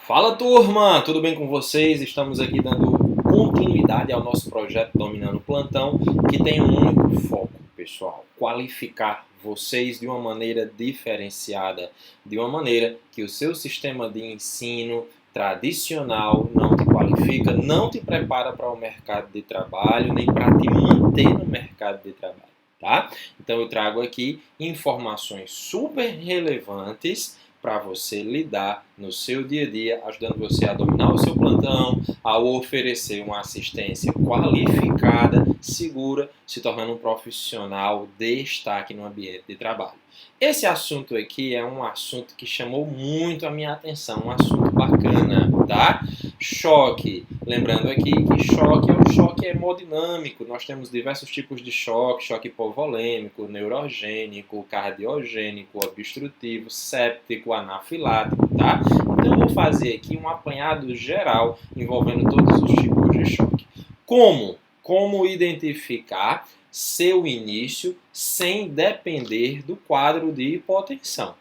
Fala turma, tudo bem com vocês? Estamos aqui dando continuidade ao nosso projeto Dominando o Plantão, que tem um único foco, pessoal: qualificar vocês de uma maneira diferenciada, de uma maneira que o seu sistema de ensino tradicional não te qualifica, não te prepara para o mercado de trabalho, nem para te manter no mercado de trabalho, tá? Então eu trago aqui informações super relevantes para você lidar no seu dia a dia, ajudando você a dominar o seu plantão, a oferecer uma assistência qualificada, segura, se tornando um profissional de destaque no ambiente de trabalho. Esse assunto aqui é um assunto que chamou muito a minha atenção, um assunto bacana, tá? Choque. Lembrando aqui que choque é um choque hemodinâmico. Nós temos diversos tipos de choque: choque hipovolêmico, neurogênico, cardiogênico, obstrutivo, séptico, anafilático, tá? Então eu vou fazer aqui um apanhado geral envolvendo todos os tipos de choque. Como identificar seu início sem depender do quadro de hipotensão,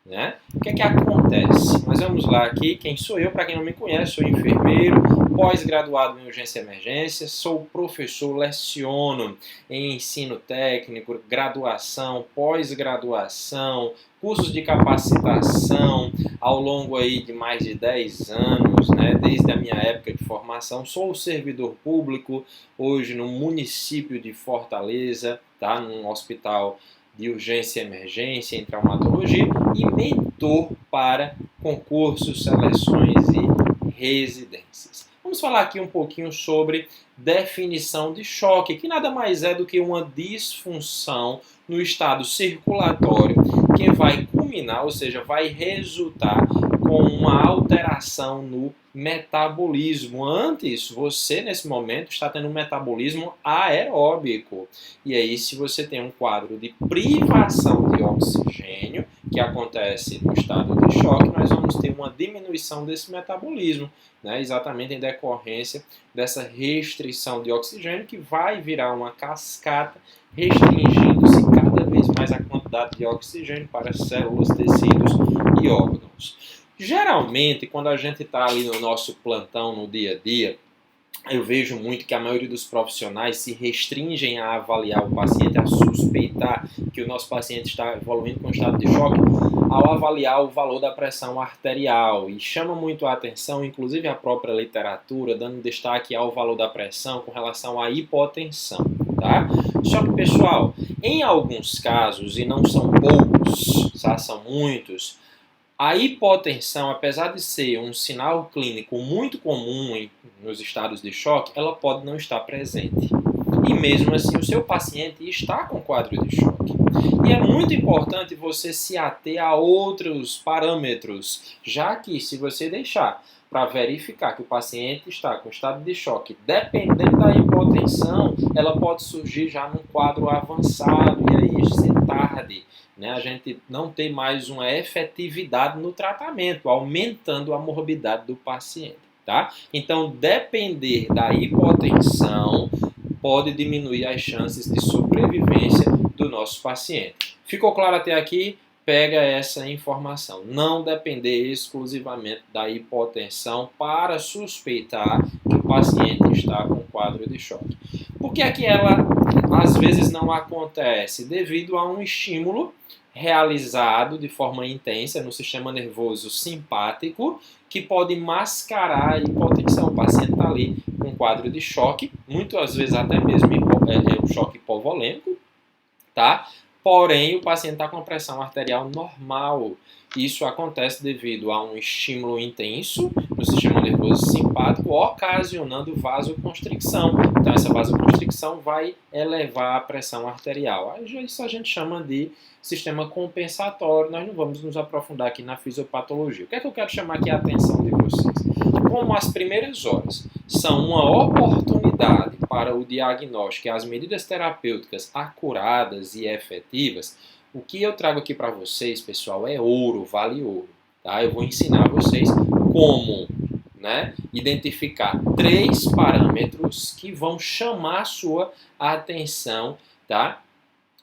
né? O que é que acontece? Mas vamos lá aqui. Quem sou eu? Para quem não me conhece, sou enfermeiro, pós-graduado em urgência e emergência, sou professor, leciono em ensino técnico, graduação, pós-graduação, cursos de capacitação ao longo aí de mais de 10 anos, né? Desde a minha época de formação. Sou servidor público hoje no município de Fortaleza, tá? Num hospital de urgência e emergência em traumatologia, e mentor para concursos, seleções e residências. Vamos falar aqui um pouquinho sobre definição de choque, que nada mais é do que uma disfunção no estado circulatório que vai culminar, ou seja, vai resultar com uma alteração no metabolismo. Antes, você nesse momento está tendo um metabolismo aeróbico. E aí, se você tem um quadro de privação de oxigênio, que acontece no estado de choque, nós vamos ter uma diminuição desse metabolismo, né? Exatamente em decorrência dessa restrição de oxigênio, que vai virar uma cascata, restringindo-se cada vez mais a quantidade de oxigênio para células, tecidos e órgãos. Geralmente, quando a gente está ali no nosso plantão, no dia a dia, eu vejo muito que a maioria dos profissionais se restringem a avaliar o paciente, a suspeitar que o nosso paciente está evoluindo com estado de choque, ao avaliar o valor da pressão arterial. E chama muito a atenção, inclusive a própria literatura, dando destaque ao valor da pressão com relação à hipotensão, tá? Só que, pessoal, em alguns casos, e não são poucos, tá? São muitos, a hipotensão, apesar de ser um sinal clínico muito comum nos estados de choque, ela pode não estar presente. E mesmo assim, o seu paciente está com quadro de choque. E é muito importante você se ater a outros parâmetros, já que se você deixar para verificar que o paciente está com estado de choque, dependendo da hipotensão, ela pode surgir já num quadro avançado, e aí ser tarde, né? A gente não tem mais uma efetividade no tratamento, aumentando a morbidade do paciente, tá? Então, depender da hipotensão pode diminuir as chances de sobrevivência do nosso paciente. Ficou claro até aqui? Pega essa informação. Não depender exclusivamente da hipotensão para suspeitar que o paciente está com quadro de choque. Por que é que ela às vezes não acontece? Devido a um estímulo realizado de forma intensa no sistema nervoso simpático, que pode mascarar a hipotensão. O paciente está ali com quadro de choque, muitas vezes até mesmo um choque hipovolêmico, tá? Porém, o paciente está com a pressão arterial normal. Isso acontece devido a um estímulo intenso no sistema nervoso simpático, ocasionando vasoconstricção. Então, essa vasoconstricção vai elevar a pressão arterial. Isso a gente chama de sistema compensatório. Nós não vamos nos aprofundar aqui na fisiopatologia. O que é que eu quero chamar aqui a atenção de vocês? Como as primeiras horas são uma oportunidade para o diagnóstico e as medidas terapêuticas acuradas e efetivas, o que eu trago aqui para vocês, pessoal, é ouro, vale ouro. Tá? Eu vou ensinar vocês como, né, identificar 3 parâmetros que vão chamar a sua atenção, tá?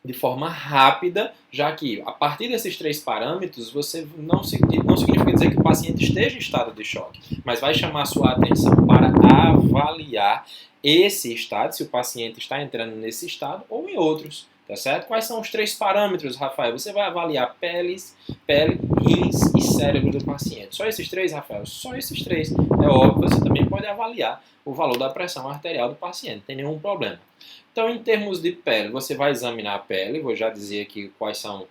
de forma rápida, já que a partir desses 3 parâmetros você não significa dizer que o paciente esteja em estado de choque, mas vai chamar a sua atenção para avaliar esse estado, se o paciente está entrando nesse estado ou em outros, tá certo? Quais são os 3 parâmetros, Rafael? Você vai avaliar pele, rins e cérebro do paciente. Só esses 3, Rafael? Só esses 3. É óbvio, você também pode avaliar o valor da pressão arterial do paciente, não tem nenhum problema. Então, em termos de pele, você vai examinar a pele, vou já dizer aqui quais são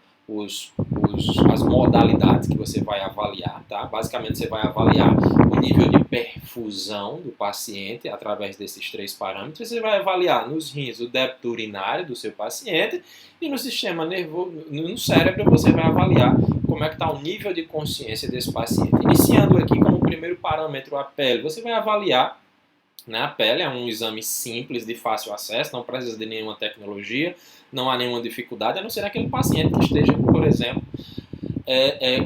as modalidades que você vai avaliar, tá? Basicamente, você vai avaliar o nível de perfusão do paciente através desses 3 parâmetros. Você vai avaliar nos rins o débito urinário do seu paciente e no sistema nervoso, no cérebro, você vai avaliar como é que está o nível de consciência desse paciente. Iniciando aqui como primeiro parâmetro a pele, você vai avaliar. A pele é um exame simples, de fácil acesso, não precisa de nenhuma tecnologia, não há nenhuma dificuldade, a não ser aquele paciente que esteja, por exemplo,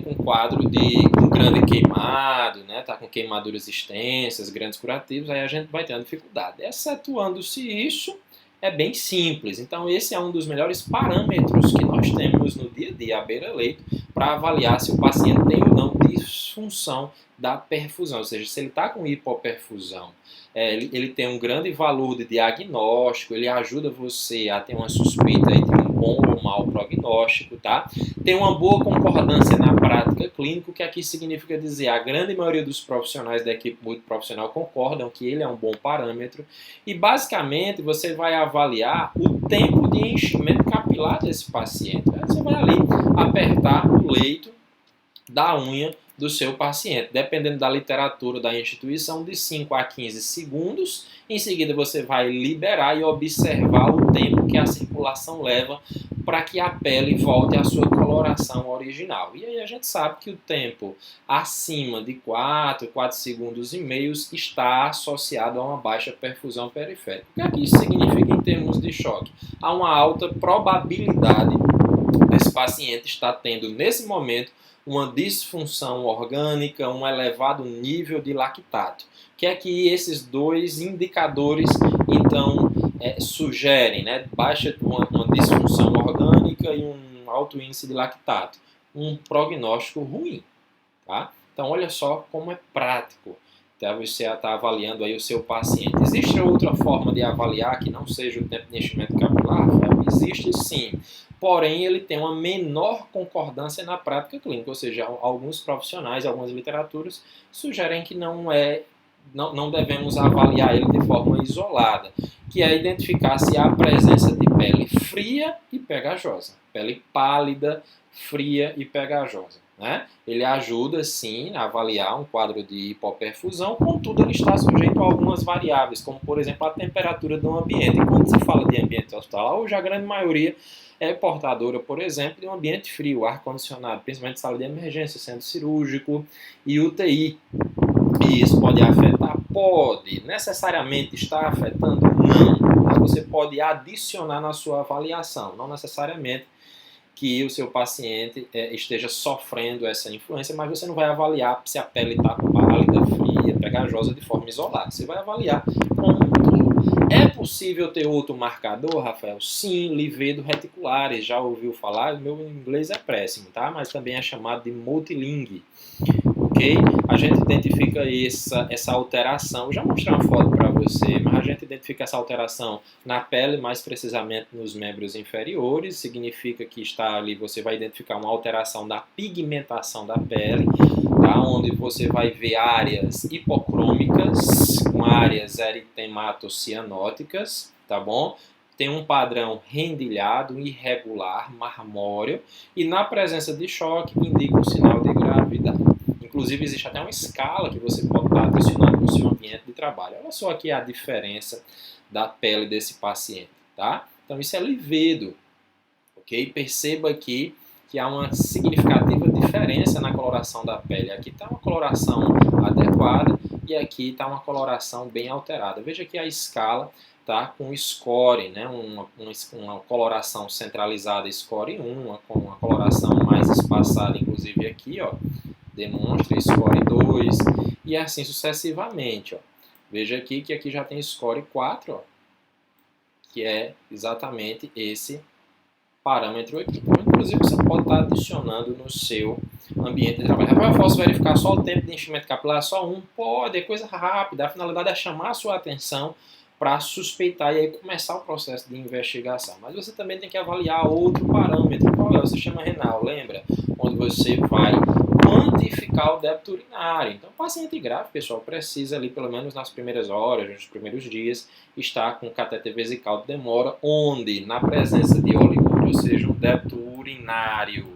com quadro de um grande queimado, tá com queimaduras extensas, grandes curativos, aí a gente vai ter uma dificuldade. Excetuando-se isso, é bem simples. Então esse é um dos melhores parâmetros que nós temos no dia a dia, à beira-leito, para avaliar se o paciente tem ou não disfunção da perfusão, ou seja, se ele está com hipoperfusão. Ele tem um grande valor de diagnóstico, ele ajuda você a ter uma suspeita de um bom ou mau prognóstico, tá? Tem uma boa concordância na prática clínica, o que aqui significa dizer a grande maioria dos profissionais da equipe multiprofissional concordam que ele é um bom parâmetro e basicamente você vai avaliar o tempo de enchimento capilar desse paciente. Você vai ali apertar o leito da unha do seu paciente, dependendo da literatura da instituição, de 5 a 15 segundos. Em seguida você vai liberar e observar o tempo que a circulação leva para que a pele volte à sua coloração original. E aí a gente sabe que o tempo acima de 4 segundos e meio está associado a uma baixa perfusão periférica. O que aqui isso significa em termos de choque? Há uma alta probabilidade desse paciente estar tendo nesse momento uma disfunção orgânica, um elevado nível de lactato. Que é que esses 2 indicadores, então, sugerem, baixa uma disfunção orgânica e um alto índice de lactato. Um prognóstico ruim, tá? Então, olha só como é prático. Então, você está avaliando aí o seu paciente. Existe outra forma de avaliar que não seja o tempo de enchimento capilar? Existe sim. Porém, ele tem uma menor concordância na prática clínica, ou seja, alguns profissionais, algumas literaturas sugerem que não devemos avaliar ele de forma isolada, que é identificar se há presença de pele fria e pegajosa, pele pálida, fria e pegajosa. Ele ajuda sim a avaliar um quadro de hipoperfusão, contudo ele está sujeito a algumas variáveis, como por exemplo a temperatura do ambiente. E quando se fala de ambiente hospitalar, hoje a grande maioria é portadora, por exemplo, de um ambiente frio, ar-condicionado, principalmente sala de emergência, centro cirúrgico e UTI. E isso pode afetar? Pode. Necessariamente está afetando? Não. Você pode adicionar na sua avaliação, não necessariamente que o seu paciente esteja sofrendo essa influência, mas você não vai avaliar se a pele está pálida, fria, pegajosa de forma isolada. Você vai avaliar como um todo. É possível ter outro marcador, Rafael? Sim, livedo reticulares. Já ouviu falar? O meu inglês é péssimo, tá? Mas também é chamado de multilingue. Ok? A gente identifica essa alteração. Eu já mostrei uma foto para você, mas a gente identifica essa alteração na pele, mais precisamente nos membros inferiores. Significa que está ali, você vai identificar uma alteração da pigmentação da pele, tá? Onde você vai ver áreas hipocrômicas com áreas eritematocianóticas, tá bom? Tem um padrão rendilhado, irregular, marmóreo, e na presença de choque indica um sinal de gravidade. Inclusive, existe até uma escala que você pode estar adicionando no seu ambiente de trabalho. Olha só aqui a diferença da pele desse paciente, tá? Então, isso é livedo, ok? Perceba aqui que há uma significativa diferença na coloração da pele. Aqui está uma coloração adequada e aqui está uma coloração bem alterada. Veja aqui a escala, tá? Com score, uma coloração centralizada score 1, com uma coloração mais espaçada, inclusive aqui, ó, demonstra score 2 e assim sucessivamente. Ó. Veja aqui que aqui já tem score 4, ó, que é exatamente esse parâmetro aqui. Então, inclusive, você pode estar adicionando no seu ambiente de trabalho. Eu posso verificar só o tempo de enchimento capilar, só um? Pode, é coisa rápida. A finalidade é chamar a sua atenção para suspeitar e aí começar o processo de investigação. Mas você também tem que avaliar outro parâmetro. Qual é? O sistema renal, lembra? Onde você vai quantificar o débito urinário. Então, o paciente grave, pessoal, precisa ali, pelo menos nas primeiras horas, nos primeiros dias, estar com catéter vesical de demora, onde, na presença de oligúria, ou seja, um débito urinário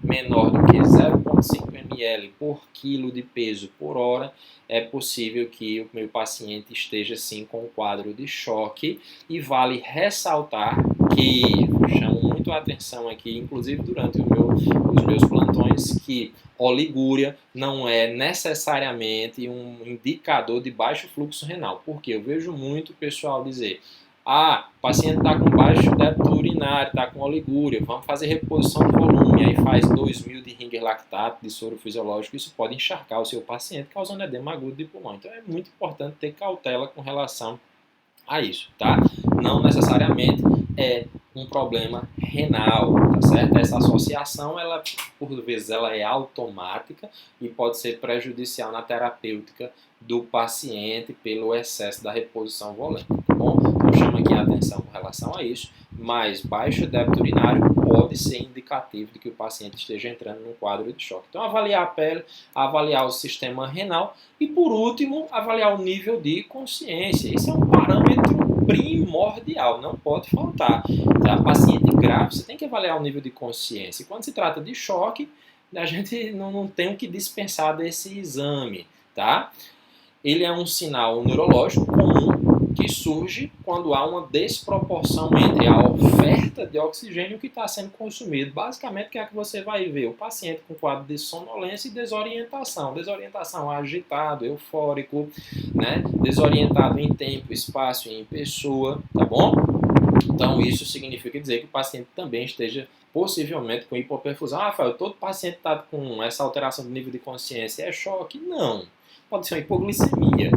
menor do que 0,5 ml por quilo de peso por hora, é possível que o meu paciente esteja sim com um quadro de choque. E vale ressaltar que, chamo muito a atenção aqui, inclusive durante os meus plantões, que oligúria não é necessariamente um indicador de baixo fluxo renal. Porque eu vejo muito pessoal dizer: o paciente está com baixo débito urinário, está com oligúria, vamos fazer reposição de volume, aí faz 2.000 de Ringer lactato, de soro fisiológico, isso pode encharcar o seu paciente, causando edema agudo de pulmão. Então é muito importante ter cautela com relação a isso, tá? Não necessariamente é um problema renal, tá certo? Essa associação, ela, por vezes, ela é automática e pode ser prejudicial na terapêutica do paciente pelo excesso da reposição volêmica, tá bom? Então chama aqui a atenção com relação a isso, mas baixo débito urinário pode ser indicativo de que o paciente esteja entrando num quadro de choque. Então avaliar a pele, avaliar o sistema renal e, por último, avaliar o nível de consciência. Esse é um parâmetro primordial, não pode faltar. Tá? Paciente grave, você tem que avaliar o nível de consciência. E quando se trata de choque, a gente não tem o que dispensar desse exame, tá? Ele é um sinal neurológico comum que surge quando há uma desproporção entre a oferta de oxigênio que está sendo consumido. Basicamente, o que é que você vai ver? O paciente com quadro de sonolência e desorientação. Desorientação, agitado, eufórico, né? Desorientado em tempo, espaço e em pessoa, tá bom? Então, isso significa dizer que o paciente também esteja possivelmente com hipoperfusão. Rafael, todo paciente está com essa alteração do nível de consciência é choque? Não. Pode ser uma hipoglicemia.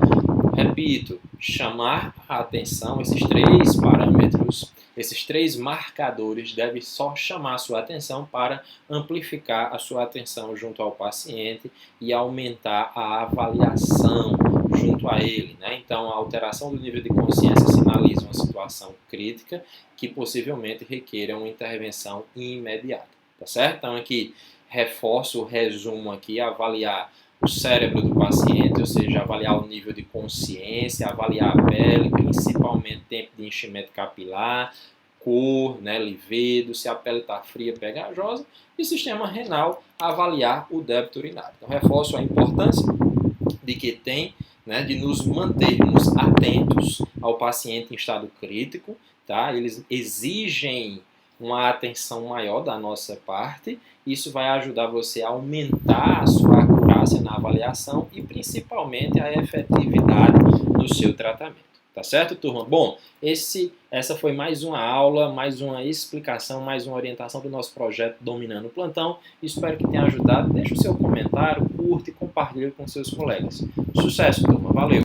Repito, chamar a atenção, esses três parâmetros, esses três marcadores devem só chamar a sua atenção para amplificar a sua atenção junto ao paciente e aumentar a avaliação junto a ele, né? Então, a alteração do nível de consciência sinaliza uma situação crítica que possivelmente requer uma intervenção imediata, tá certo? Então, aqui, reforço o resumo aqui, avaliar o cérebro do paciente, ou seja, avaliar o nível de consciência, avaliar a pele, principalmente tempo de enchimento capilar, cor, né, livedo, se a pele está fria, pegajosa, e sistema renal, avaliar o débito urinário. Então, reforço a importância de que tem, né, de nos mantermos atentos ao paciente em estado crítico, tá? Eles exigem uma atenção maior da nossa parte. Isso vai ajudar você a aumentar a sua acurácia na avaliação e principalmente a efetividade no seu tratamento. Tá certo, turma? Bom, essa foi mais uma aula, mais uma explicação, mais uma orientação do nosso projeto Dominando o Plantão. Espero que tenha ajudado. Deixe o seu comentário, curte e compartilhe com seus colegas. Sucesso, turma. Valeu!